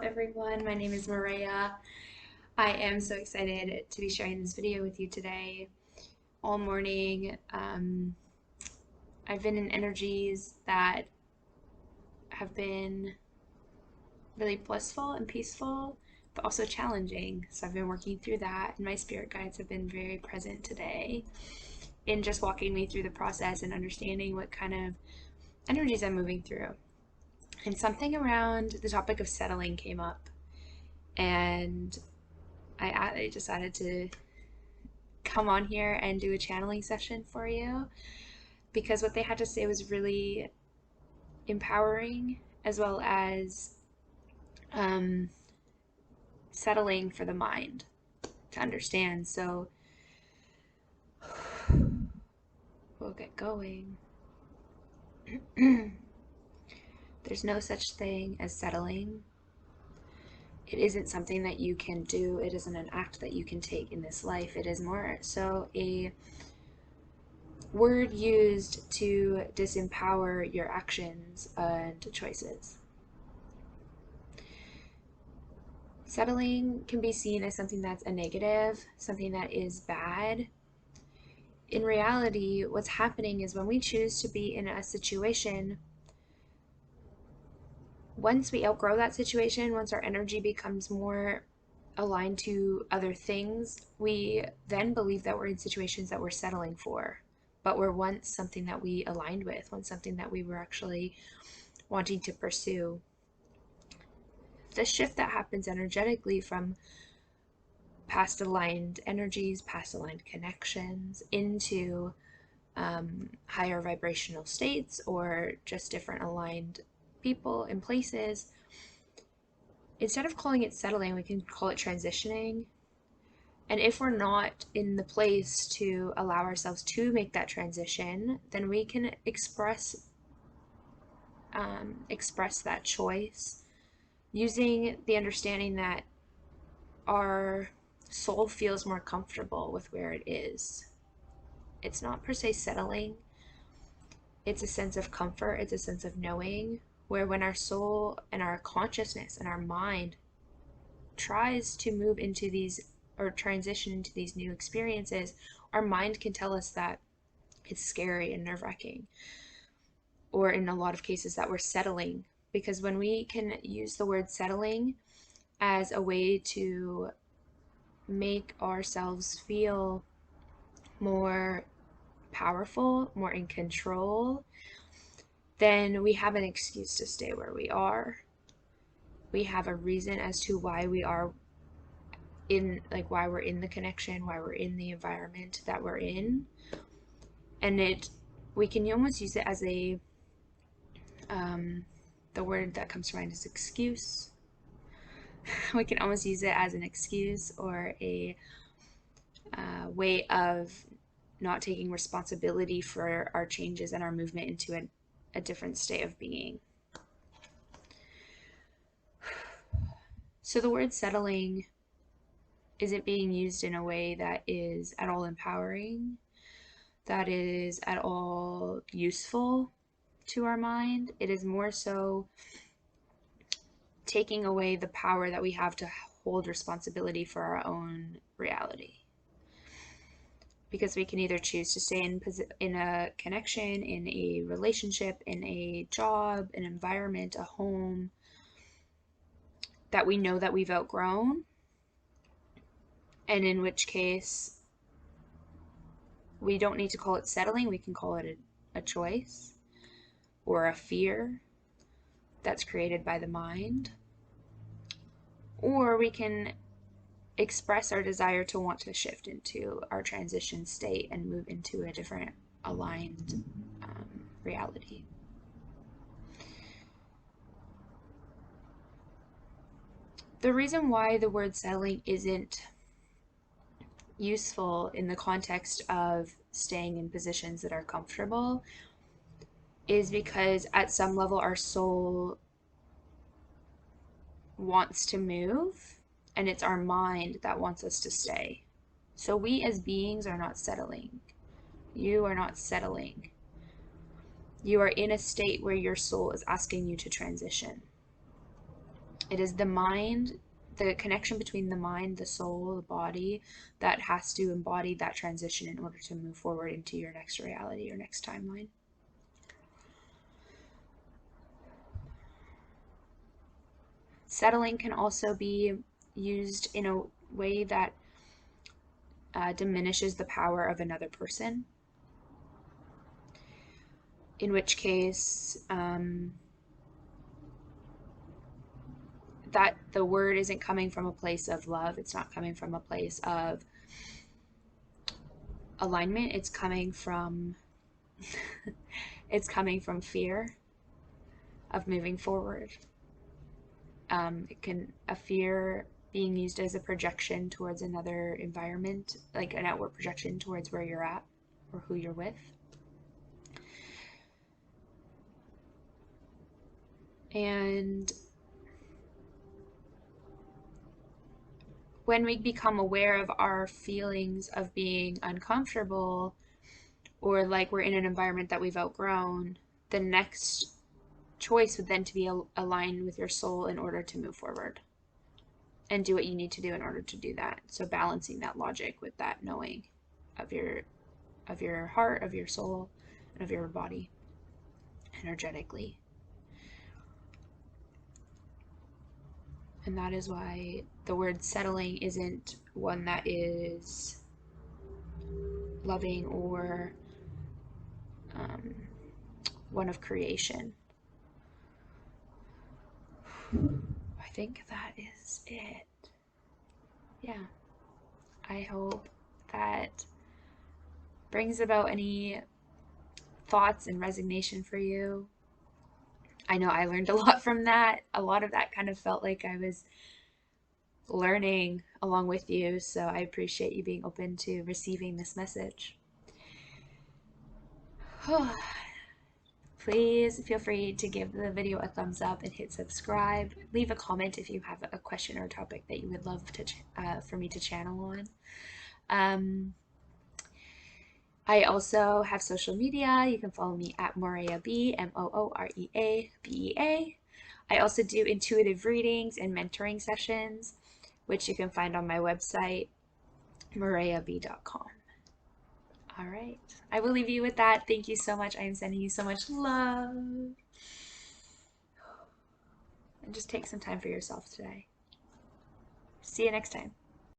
everyone. My name is Maria. I am so excited to be sharing this video with you today. All morning, I've been in energies that have been really blissful and peaceful, but also challenging. So I've been working through that, and my spirit guides have been very present today in just walking me through the process and understanding what kind of energies I'm moving through. And something around the topic of settling came up, and I decided to come on here and do a channeling session for you because what they had to say was really empowering as well as um, settling for the mind to understand. So we'll get going. There's no such thing as settling. It isn't something that you can do. It isn't an act that you can take in this life. It is more so a word used to disempower your actions and choices. Settling can be seen as something that's a negative, something that is bad. In reality, what's happening is when we choose to be in a situation, once we outgrow that situation, once our energy becomes more aligned to other things, we then believe that we're in situations that we're settling for, but were once something that we aligned with, once something that we were actually wanting to pursue. The shift that happens energetically from past aligned energies, past aligned connections into higher vibrational states or just different aligned people and places, instead of calling it settling, we can call it transitioning. And if we're not in the place to allow ourselves to make that transition, then we can express that choice using the understanding that our soul feels more comfortable with where it is. It's not per se settling. It's a sense of comfort. It's a sense of knowing, where when our soul and our consciousness and our mind tries to move into these or transition into these new experiences, our mind can tell us that it's scary and nerve-wracking, or in a lot of cases that we're settling. Because when we can use the word settling as a way to make ourselves feel more powerful, more in control, then we have an excuse to stay where we are. We have a reason as to why we are in, like, why we're in the connection, why we're in the environment that we're in. And we can almost use it as a, the word that comes to mind is excuse. We can almost use it as an excuse or a way of not taking responsibility for our changes and our movement into a different state of being. So the word settling isn't being used in a way that is at all empowering, that is at all useful to our mind. It is more so taking away the power that we have to hold responsibility for our own reality. Because we can either choose to stay in a connection, in a relationship, in a job, an environment, a home that we know that we've outgrown, and in which case we don't need to call it settling. We can call it a choice or a fear that's created by the mind. Or we can express our desire to want to shift into our transition state and move into a different aligned reality. The reason why the word settling isn't useful in the context of staying in positions that are comfortable is because at some level our soul wants to move, and it's our mind that wants us to stay. So we as beings are not settling. You are not settling. You are in a state where your soul is asking you to transition. It is the mind, the connection between the mind, the soul, the body, that has to embody that transition in order to move forward into your next reality, your next timeline. Settling can also be used in a way that diminishes the power of another person, in which case that the word isn't coming from a place of love, it's not coming from a place of alignment, it's coming from it's coming from fear of moving forward. A fear being used as a projection towards another environment, like an outward projection towards where you're at or who you're with. And when we become aware of our feelings of being uncomfortable, or like we're in an environment that we've outgrown, the next choice would then to be aligned with your soul in order to move forward and do what you need to do in order to do that. So balancing that logic with that knowing of your heart, of your soul, and of your body energetically. And that is why the word settling isn't one that is loving or one of creation. I think that is it. Yeah. I hope that brings about any thoughts and resignation for you. I know I learned a lot from that. A lot of that kind of felt like I was learning along with you, so I appreciate you being open to receiving this message. Please feel free to give the video a thumbs up and hit subscribe. Leave a comment if you have a question or a topic that you would love to for me to channel on. I also have social media. You can follow me at Moorea B, Mooreabea. I also do intuitive readings and mentoring sessions, which you can find on my website, mooreab.com. All right. I will leave you with that. Thank you so much. I am sending you so much love. And just take some time for yourself today. See you next time.